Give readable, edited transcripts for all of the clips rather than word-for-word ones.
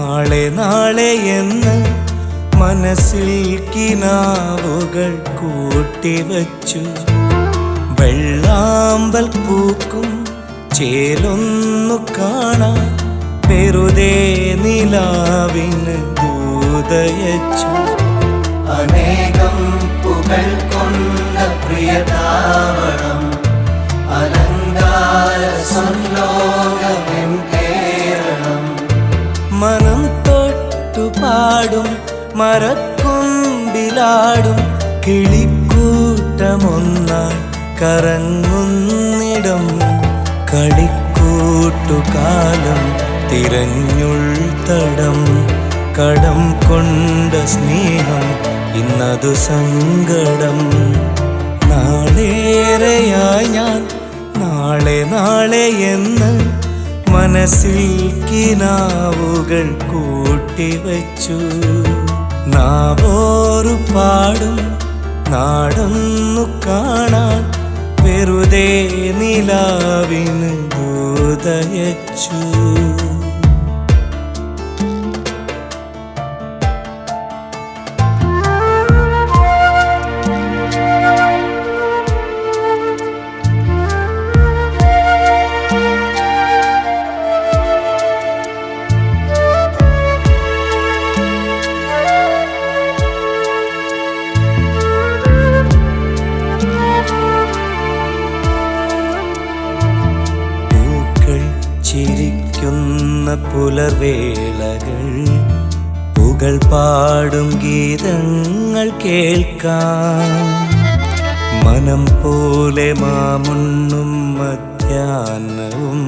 നാളെ നാളെ എന്ന് മനസ്സിൽ കിനാവുകൾ കൂട്ടിവച്ചു. വെള്ളാമ്പൽ പൂക്കും ചേലൊന്നു കാണാൻ വെറുതെ നിലാവിന് ദൂതയച്ചു. അനേകം പുകൾ കൊണ്ട പ്രിയതാവണം അലങ്കാര സംലോകമെൻ കേരളം. മനം തൊട്ടു പാടും മരക്കൊമ്പിലാടും കിളിക്കൂട്ടമൊന്നായി കറങ്ങുന്നിടം. കളിക്കൂട്ടുകാലം തിരഞ്ഞുൾത്തടം. കടം കൊണ്ട സ്നേഹം ഇന്നതു സങ്കടം. നാളേറെയായി ഞാൻ നാളെ നാളെ എന്ന് മനസ്സിൽ കിനാവുകൾ കൂട്ടിവച്ചു. നാവോറു പാടും നാടൊന്നു കാണാൻ വെറുതെ നിലാവിന് ദൂതയച്ചു. ചിരിക്കുന്ന പുലർവേളകൾ പുകൾ പാടും ഗീതങ്ങൾ കേൾക്കാം. മനം പോലെ മാമുണ്ണും മധ്യാഹ്നവും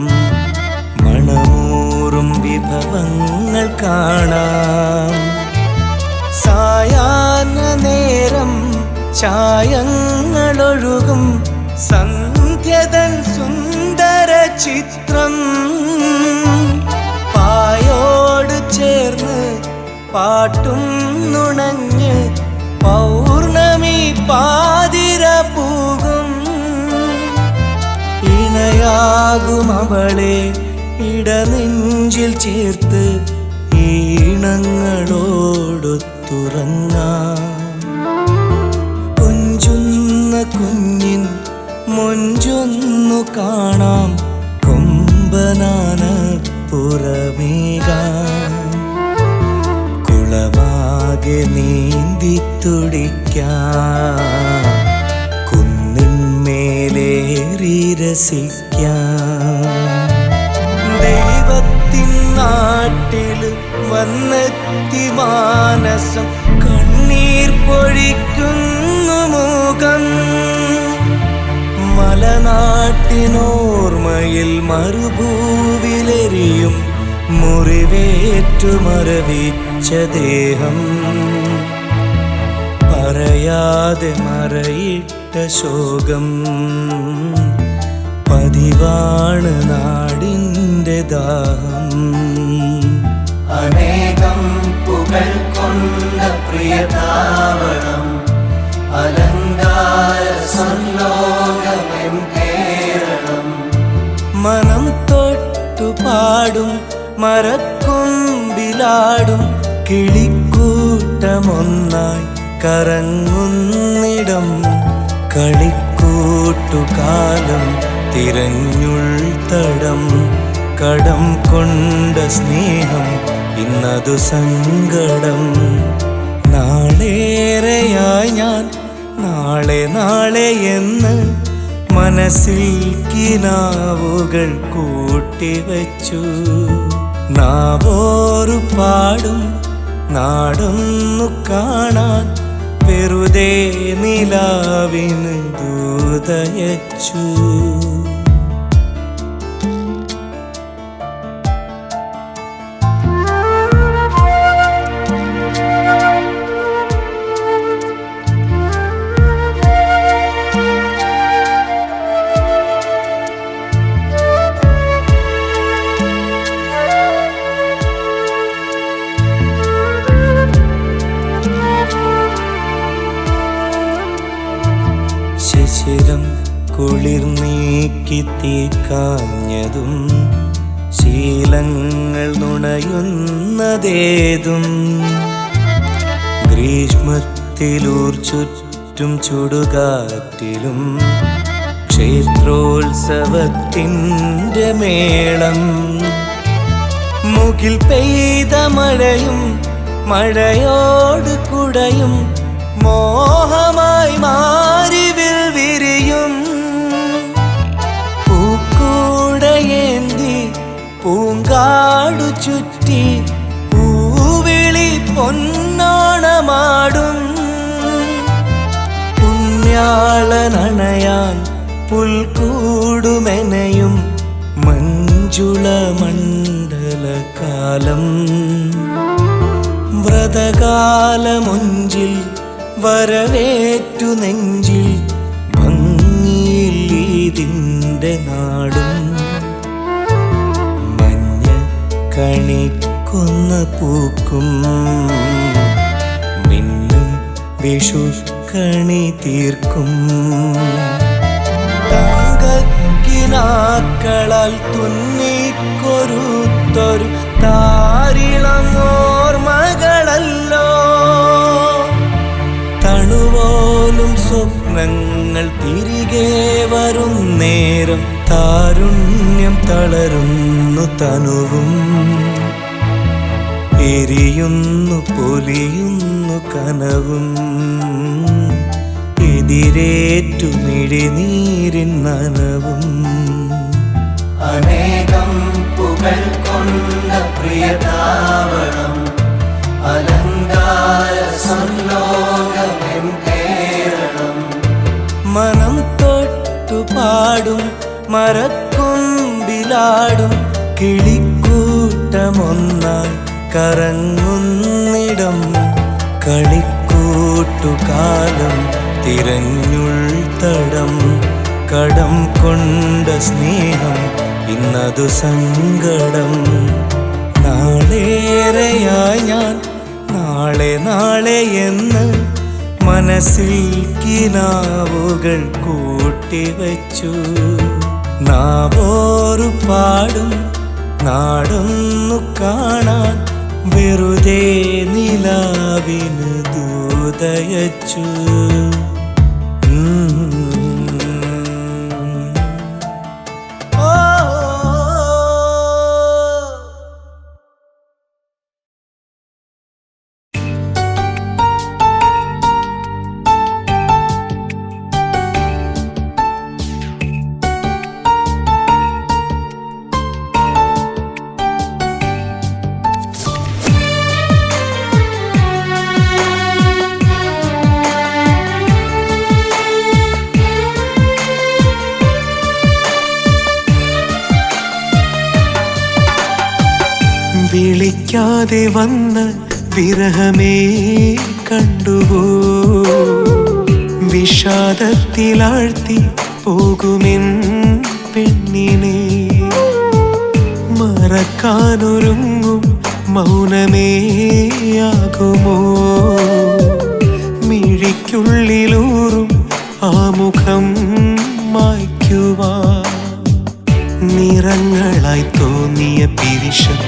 മണമൂറും വിഭവങ്ങൾ കാണാം. സായാഹ്ന നേരം ചായങ്ങളൊഴുകും സന്ധ്യതൻ സുന്ദര ചിത്രം. പായോട് ചേർന്ന് പാട്ടും നുണഞ്ഞ് പൗർണമി പാതിര പൂകും. ഇണയാകും അവളെ ഇടനെഞ്ചിൽ ചേർത്ത് ഈണങ്ങളോടൊത്തുറങ്ങാം. കൊഞ്ചുന്ന കുഞ്ഞിൻ മൊഞ്ചൊന്നു കാണാം. കൊമ്പനാന പുറമേകാം. കുളമാകെ നീന്തി തുടിക്കാം. കുന്നിന്മേലേറി രസിക്കാം. ദൈവത്തിൻ നാട്ടിൽ വന്നെത്തി മാനസം കണ്ണീർ പൊഴിക്കുന്നു മുഖം. മലനാട്ടിനോർമ്മയിൽ മരുഭൂവിലെരിയും മുറിവേറ്റു മരവിച്ച ദേഹം. പറയാതെ മറയിട്ട ശോകം പതിവാണ് നാടിൻ്റെ ദാഹം. അനേകം പുകൾ കൊണ്ട പ്രിയതാവണം അലങ്കാര സംലോകമെൻ കേരളം. മനം തൊട്ടു പാടും മരക്കൊമ്പിലാടും കിളിക്കൂട്ടമൊന്നായി കറങ്ങുന്നിടം. കളിക്കൂട്ടുകാലം തിരഞ്ഞുൾത്തടം. കടം കൊണ്ട സ്നേഹം ഇന്നതു സങ്കടം. നാളേറെയായി ഞാൻ നാളെ നാളെ എന്ന് മനസ്സിൽ കിനാവുകൾ കൂട്ടിവച്ചു. നാവോറു പാടും നാടൊന്നു കാണാൻ വെറുതെ നിലാവിന് ദൂതയച്ചു. ശിശിരം കുളിർ നീക്കി തീക്കാഞ്ഞതും ശീലങ്ങൾ നുണയുന്നതേതും ഗ്രീഷ്മത്തിലൂർ ചുറ്റും ചുടുകാറ്റിലും ക്ഷേത്രോത്സവത്തിൻ്റെ മേളം മുകിൽ പെയ്ത മഴയും മഴയോട് കുടയും മോഹമായി മാറിവിൽ വിരിയും പൂക്കൂടയേന്തി പൂങ്കാടു ചുറ്റി പൂവിളി പൊന്നോണമാടും പുണ്യാളനണയാൻ പുൽക്കൂടുമെനയും മഞ്ജുള മണ്ഡലകാലം വ്രതകാലമൊഞ്ചിൽ വരവേറ്റു നെഞ്ചിൽ ഭംഗിയിൽ ഇതിൻ്റെ നാടും മഞ്ഞ കണിക്കൊന്ന പൂക്കും മിന്നും വിഷു കണി തീർക്കും തങ്കക്കിനാക്കളാൽ തുന്നിക്കൊരുത്തൊരു താരിളം ഓർമ്മകളല്ലോ തണുപോലും സ്വപ്നങ്ങൾ തിരികെ വരും നേരം താരുണ്യം തളരുന്നു തനുവും എരിയുന്നു പൊലിയുന്നു കനവും എതിരേറ്റു മിഴിനീരിൻ നനവും അനേകം പുകൾ കൊണ്ട പ്രിയതാവളം അലങ്കാര സംലോകമെൻ കേരളം മനം തൊട്ടു പാടും മരക്കൊമ്പിലാടും കിളിക്കൂട്ടമൊന്നായി കറങ്ങുന്നിടം കളിക്കൂട്ടുകാലം തിരഞ്ഞുൾത്തടം കടം കൊണ്ട സ്നേഹം ഇന്നതു സങ്കടം നാളേറെയായി ഞാൻ നാളെ നാളെ എന്ന് മനസ്സിൽ കിനാവുകൾ കൂട്ടിവച്ചു നാവോറു പാടും നാടൊന്നു കാണാൻ വെറുതെ നിലാവിന് ദൂതയച്ചു വിളിക്കാതെ വന്ന വിരഹമേ കണ്ടുവോ വിഷാദത്തിലാഴ്ത്തി പോകുമെൻ പെണ്ണിനെ മറക്കാനൊരുങ്ങും മൗനമേയാകുമോ മിഴിക്കുള്ളിലൂറും ആ മുഖം മായ്ക്കുവാൻ നിറങ്ങളായി തോന്നിയ പിരിശം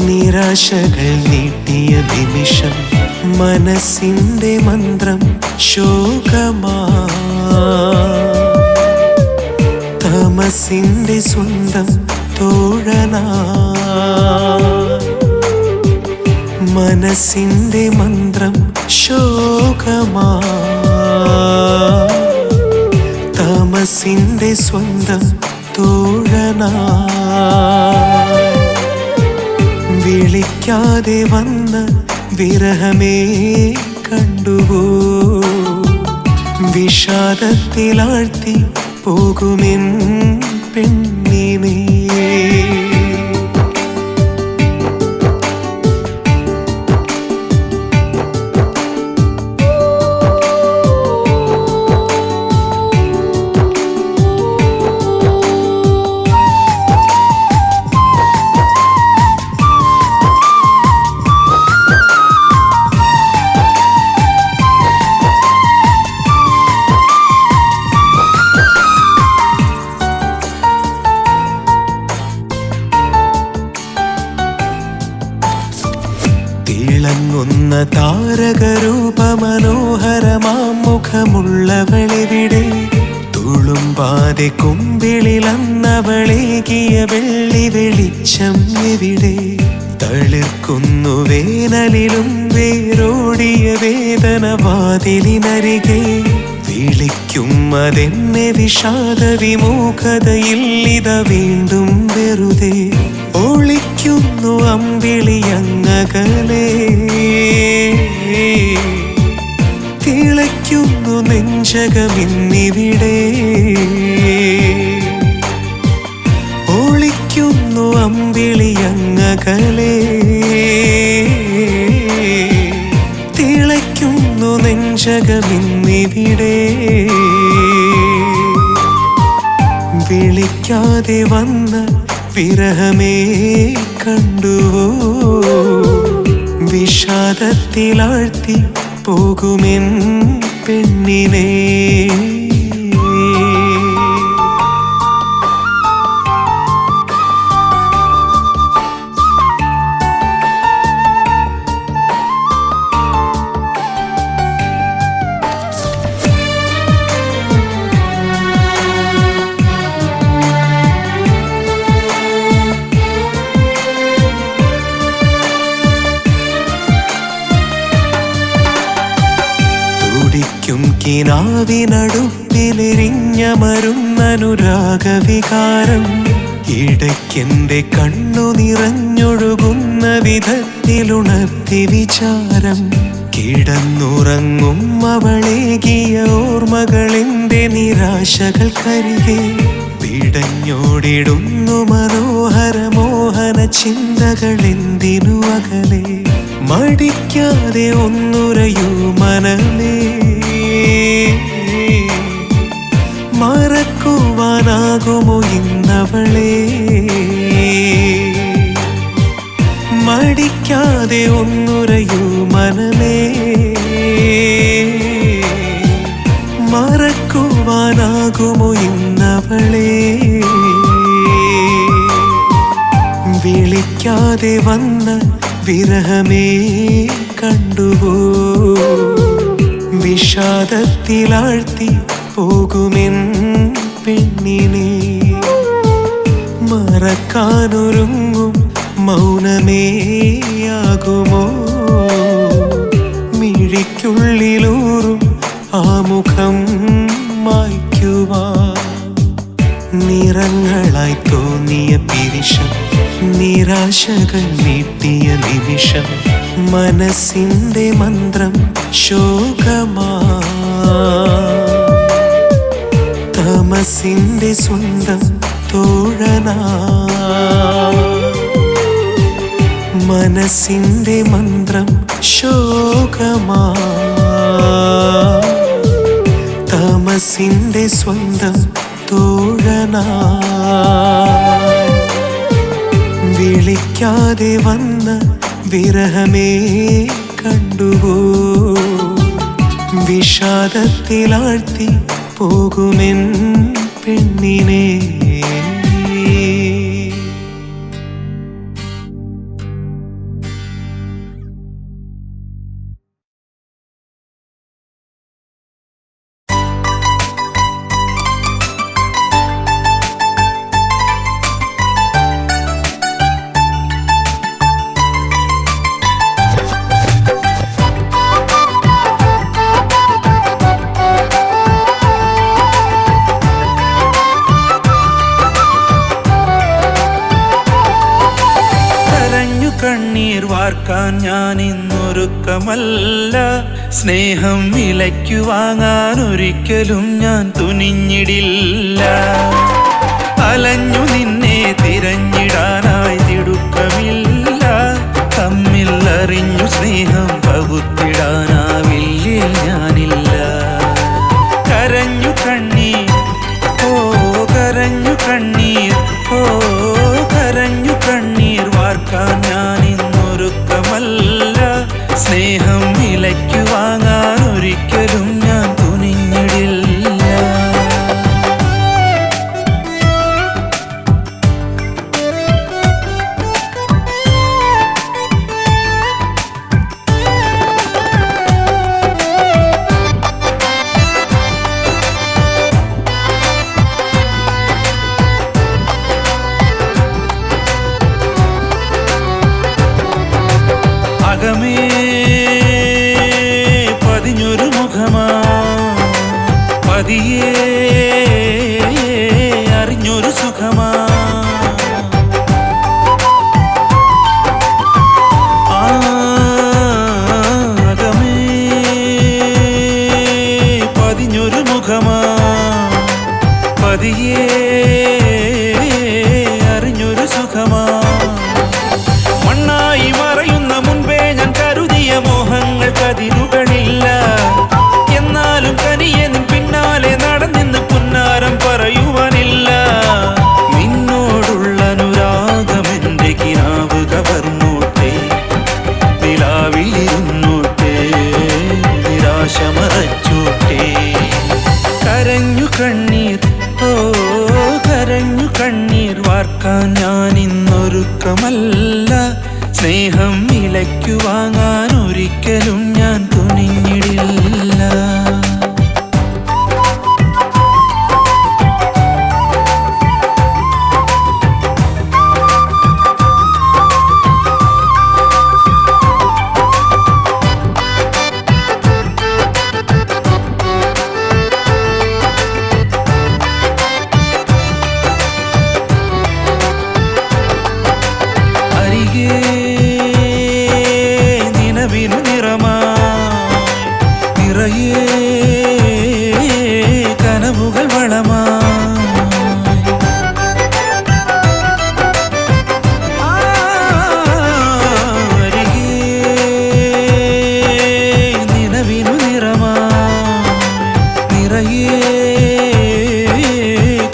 നിരാശകൾ നീട്ടിയ നിമിഷം മനസ്സിന്റെ മന്ത്രം ശോകമാ തമസിന്റെ സ്വന്തം തോഴനാ മനസ്സിന്റെ മന്ത്രം ശോകമാ തമസിന്റെ സ്വന്തം തോഴനാ വിളിക്കാതെ വന്ന വിരഹമേ കണ്ടുവോ വിഷാദത്തിലാഴ്ത്തി പോകുമെൻ പെണ്ണിനെ തിളങ്ങുന്ന താരകരൂപ മനോഹരമാം മുഖമുള്ളവളെവിടെ? തുളുമ്പാതെ കുമ്പിളിലന്നവളേകിയ വെള്ളി വെളിച്ചം എവിടെ? തളിർക്കുന്നു വേനലിലും വേരോടിയ വേദന വാതിലിനരികെ വിളിക്കും അതെന്നെ വിഷാദ വിമുഖതയിൽ ഇത വീണ്ടും വെറുതെ ഒളിക്കുന്നു അമ്പിളിയങ്ങകലേ തിളയ്ക്കുന്നു നെഞ്ചകമിന്നിവിടെ ഒളിക്കുന്നു അമ്പിളിയങ്ങകലേ തിളയ്ക്കുന്നു നെഞ്ചകമിന്നിവിടെ വിളിക്കാതെ വന്ന വിരഹമേ കണ്ടുവോ വിഷാദത്തിലാഴ്ത്തി പോകുമെൻ പെണ്ണിനെ കിനാവിനടുപ്പിലെരിഞ്ഞ മരുന്നനുരാഗവികാരം ഇടയ്ക്കെന്റെ കണ്ണു നിറഞ്ഞൊഴുകുന്ന വിധത്തിലുണർത്തി വിചാരം കിടന്നുറങ്ങും അവളേകിയ ഓർമ്മകളെന്റെ നിരാശകൾക്കരികെ പിടഞ്ഞോടിടുന്നു മനോഹര മോഹന ചിന്തകളെന്തിനു അകലെ മടിക്കാതെ ഒന്നുരയൂ മനമേ മറക്കുവാനാകുമോ ഇന്നവളെ മടിക്കാതെ ഒന്നുരയൂ മനമേ മറക്കുവാനാകുമോ ഇന്നവളെ വിളിക്കാതെ വന്ന വിരഹമേ കണ്ടുവോ വിഷാദത്തിലാഴ്ത്തി പോകുമെൻ പെണ്ണിനെ മറക്കാനൊരുങ്ങും മൗനമേയാകുമോ മിഴിക്കുള്ളിലൂറും ആ മുഖം മായ്ക്കുവാൻ നിറങ്ങളായി തോന്നിയ പിരിശം നിരാശകൾ നീട്ടിയ നിമിഷം മനസ്സിന്റെ മന്ത്രം ശോകമാ തമസിന്റെ സ്വന്തം തോഴനാ മനസ്സിന്റെ മന്ത്രം ശോകമാ തമസിന്റെ സ്വന്തം തോഴനാ വിളിക്കാതെ വന്ന വിരഹമേ കണ്ടുവോ വിഷാദത്തിലാഴ്ത്തി പോകുമെൻ പെണ്ണിനെ ഞാൻ ഇന്നൊരുക്കമല്ല സ്നേഹം വിലയ്ക്കു വാങ്ങാൻ ഒരിക്കലും ഞാൻ തുനിഞ്ഞിടില്ല അലഞ്ഞു നിന്നെ തിരഞ്ഞിടാനായി തിടുക്കമില്ല തമ്മിൽ അറിഞ്ഞു സ്നേഹം പകുത്തിടാനാവില്ലേ ഞാനില്ല കരഞ്ഞു കണ്ണീർ ഓ കരഞ്ഞു കണ്ണീർ ഓ കരഞ്ഞു കണ്ണീർ വാർക്കാൻ ഞാൻ സ്നേഹം വിലയ്ക്കു വാങ്ങാൻ ഒരിക്കലും ഞാൻ തുനിഞ്ഞിടില്ല പതിയെ അറിഞ്ഞൊരു സുഖമാ ആകമേ പതിഞ്ഞൊരു മുഖമാ പതിയെ അറിഞ്ഞൊരു സുഖമാ മണ്ണായി മറയുന്ന മുൻപേ ഞാൻ കരുതിയ മോഹങ്ങൾ കതിരുകളില്ല എന്നാലും തനിയെ നിൻ പിന്നാലെ നടന്നിന്ന് പുന്നാരം പറയുവാനില്ല നിന്നോടുള്ള അനുരാഗമെന്റെ കിനാവ് കവർന്നോട്ടെ നിലാവിലിരുന്നോട്ടെ നിരാശ മറച്ചോട്ടെ കരഞ്ഞു കണ്ണീർ ഓ കരഞ്ഞു കണ്ണീർ വാർക്കാൻ ഞാൻ ഇന്നൊരുക്കമല്ല സ്നേഹം വിലയ്ക്കു വാങ്ങാൻ ഒരിക്കലും ഞാൻ തുനിഞ്ഞിടില്ല നിലവിനു നിറമായി നിറയെ കനവുകൾ വളമായി നിലവിനു നിറമായി നിറയെ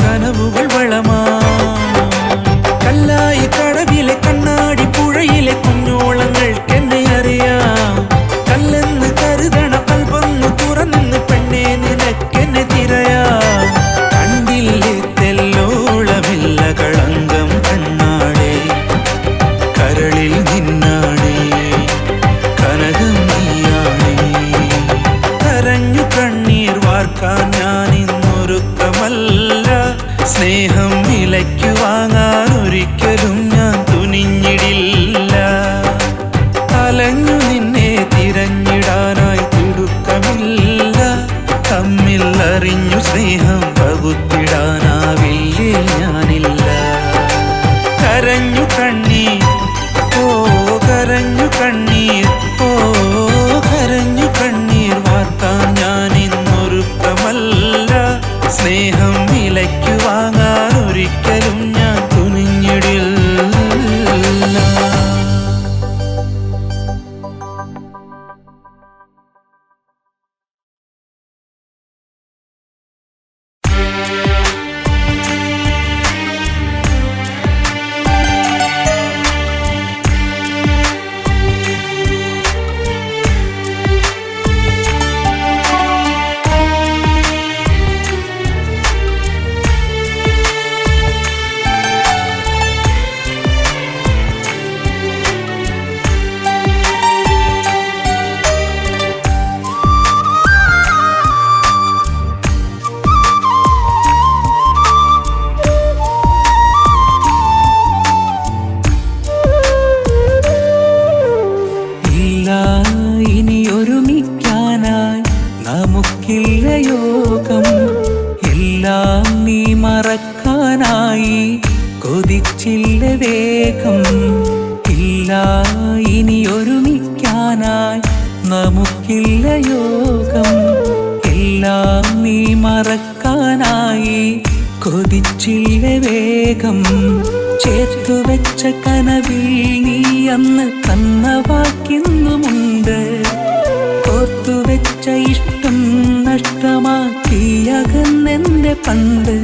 കനവുകൾ വളമായി കല്ലായി കടവിലെ കണ്ണാടി പുഴയിലെ കുഞ്ഞോളങ്ങൾക്കെന്നെ അറിയാം കല്ലെന്ന് കരുതണ കൽവൊന്നു തുറന്ന് പെണ്ണെ നിനക്കെന്നെ തിരയാം കണ്ടില്ലേ തെല്ലോളമില്ല കളങ്കം കണ്ണാടേ കരളിൽ നിന്നാടേ കനകം നീയാണേ കരഞ്ഞു കണ്ണീർ വാർക്കാൻ ഞാൻ ഇന്നൊരുക്കമല്ല സ്നേഹം വിലയ്ക്കു വാങ്ങാൻ ഒരിക്കലും ഞാൻ തുനിഞ്ഞിടില്ല അലഞ്ഞു നിന്നെ തിരഞ്ഞിടാനായി തിടുക്കമില്ല തമ്മിൽ അറിഞ്ഞു സ്നേഹം പകുത്തിടാനാവില്ലേ ഞാനില്ല കരഞ്ഞു കണ്ണീർ ഓ കരഞ്ഞു കണ്ണീർ ഓ കരഞ്ഞു കണ്ണീർ വാർക്കാൻ ഞാൻ ഇന്നൊരുക്കമല്ല സ്നേഹം വിലയ്ക്കു വാങ്ങാൻ ഒരിക്കലും ഞാൻ തുനിഞ്ഞിടില്ല ഇനിയൊരുമിക്കാനായി നമുക്കില്ല യോഗം എല്ലാം നീ മറക്കാനായി കൊതിച്ചില്ല വേഗം ഇല്ല ഇനിയൊരുമിക്കാനായി നമുക്കില്ല യോഗം എല്ലാം നീ മറക്കാനായി കൊതിച്ചില്ല വേഗം ചേർത്തുവെച്ച കനവിൽ നീ അന്ന് തന്ന വാക്കിന്നുമുണ്ട് ഓർത്തുവെച്ച ഇഷ്ടം നഷ്ടമാക്കിയകന്നെന്റെ പണ്ട്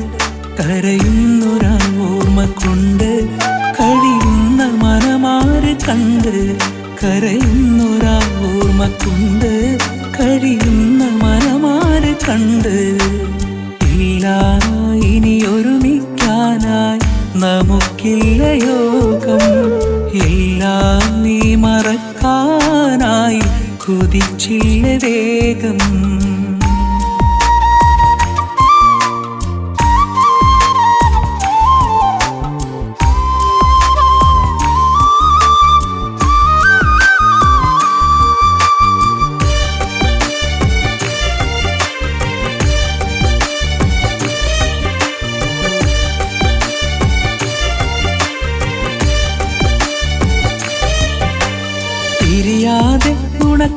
കരയുന്നൊരാ ഓർമ്മ കൊണ്ട് കഴിയുന്ന മനമാര് കണ്ട് കരയുന്നൊരാ ഓർമ്മ കൊണ്ട് കഴിയുന്ന മനമാര് കണ്ട് ഇല്ല ഇനിയൊരുമിക്കാനായി നമുക്കില്ല യോഗം എല്ലാം നീ മറക്കാനായി കൊതിച്ചില്ല വേഗം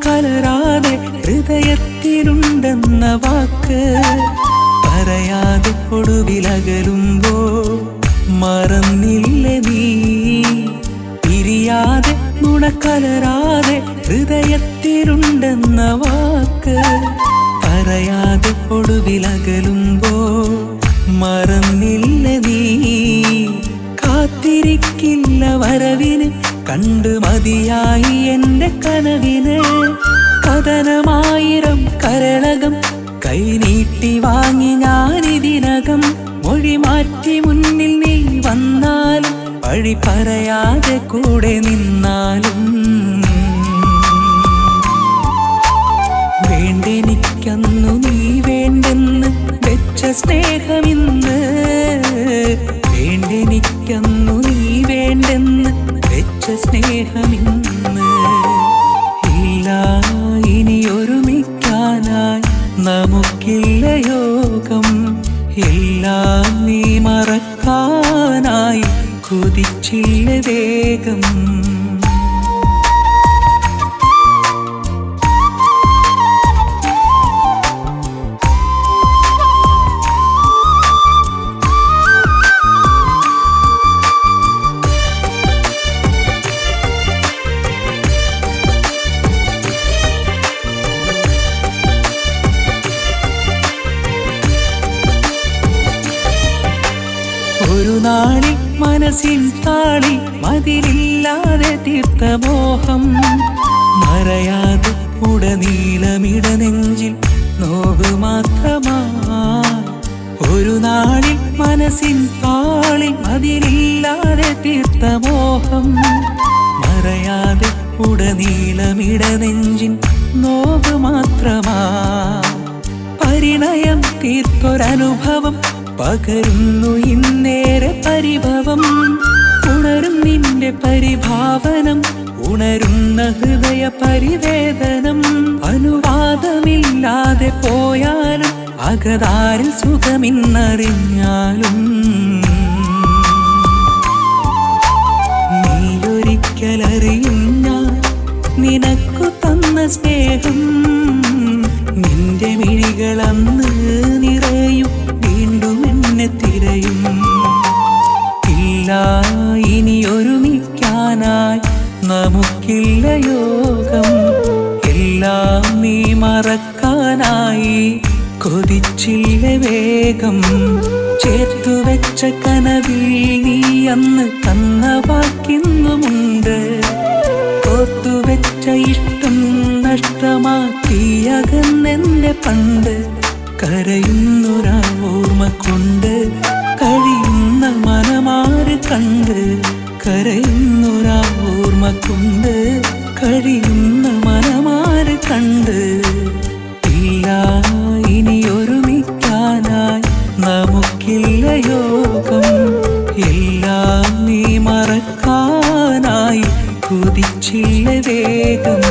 കലരാതെ ഹൃദയത്തിലുണ്ടെന്ന വാക്ക് പറയാതെ ഒടുവിലകലുമ്പോ മറന്നില്ല നീ. പിരിയാതെ കലരാതെ ഹൃദയത്തിലുണ്ടെന്ന വാക്ക് പറയാതെ ഒടുവിലകലുമ്പോ മറന്നില്ല നീ. കാത്തിരിക്കില്ല വരവിന് കണ്ടു മതിയായി എൻ്റെ കനവിന്. കഥനമായിരം കരളകം കൈനീട്ടി വാങ്ങി ഞാനിതിനകം. മൊഴി മാറ്റി മുന്നിൽ നീ വന്നാലും വഴി പറയാതെ കൂടെ നിന്നാലും വേണ്ടെനിക്കന്നു നീ വേണ്ടെന്ന് വെച്ച സ്നേഹമിന്ന്. വേണ്ടെനിക്കന്നു നീ വേണ്ടെന്ന് വെച്ച സ്നേഹമിന്ന്. ഇല്ല ഇനി ഒരുമിക്കാനായി നമുക്കില്ല യോഗം. എല്ലാം നീ മറക്കാനായി കൊതിച്ചില്ല വേഗം. ഒരു നാളിൽ മനസ്സിൻ താളി മതിലില്ലാതെ തീർത്ത മോഹം മറയാതെ ഉടനീളമിട നെഞ്ചിൽ നോവ് മാത്രമാ. ഒരു നാളിൽ മനസ്സിൻ താളി മതിലില്ലാതെ തീർത്ത മോഹം മറയാതെ ഉടനീളമിട നെഞ്ചിൻ നോവ് മാത്രമാ. പരിണയം തീർത്തൊരനുഭവം പകരുന്നു ഇന്നേറെ പരിഭവം. ഉണരും നിന്റെ പരിഭാവനം ഉണരുന്ന ഹൃദയ പരിവേദനം. അനുവാദമില്ലാതെ പോയാലും അകതാരിൽ സുഖമിന്നറിഞ്ഞാലും നീയൊരിക്കലറിയും ഞാൻ നിനക്കു തന്ന സ്നേഹം. നിന്റെ മിഴികളന്ന് നിറയും വീണ്ടും എന്നെ തിരയും. ഇല്ല ഇനി ഒരുമിക്കാനായി നമുക്കില്ല യോഗം. എല്ലാം നീ മറക്കാനായി കൊതിച്ചില്ല വേഗം. ചേർത്തു വെച്ച കനവിൽ നീ അന്ന് തന്ന വാക്കിന്നുമുണ്ട്. ഓർത്തുവെച്ച ഇഷ്ടം നഷ്ടമാക്കി അകന്നെന്റെ പണ്ട്. കരയുന്നൊരാ ഓർമ്മ കൊണ്ട് കഴിയുന്ന മനമാര് കണ്ട്. കരയുന്നൊരാ ഓർമ്മ കൊണ്ട് കഴിയുന്ന മനമാര് കണ്ട്. ഇല്ല ഇനി ഒരുമിക്കാനായി നമുക്കില്ല യോഗം. എല്ലാം നീ മറക്കാനായി കൊതിച്ചില്ല വേഗം.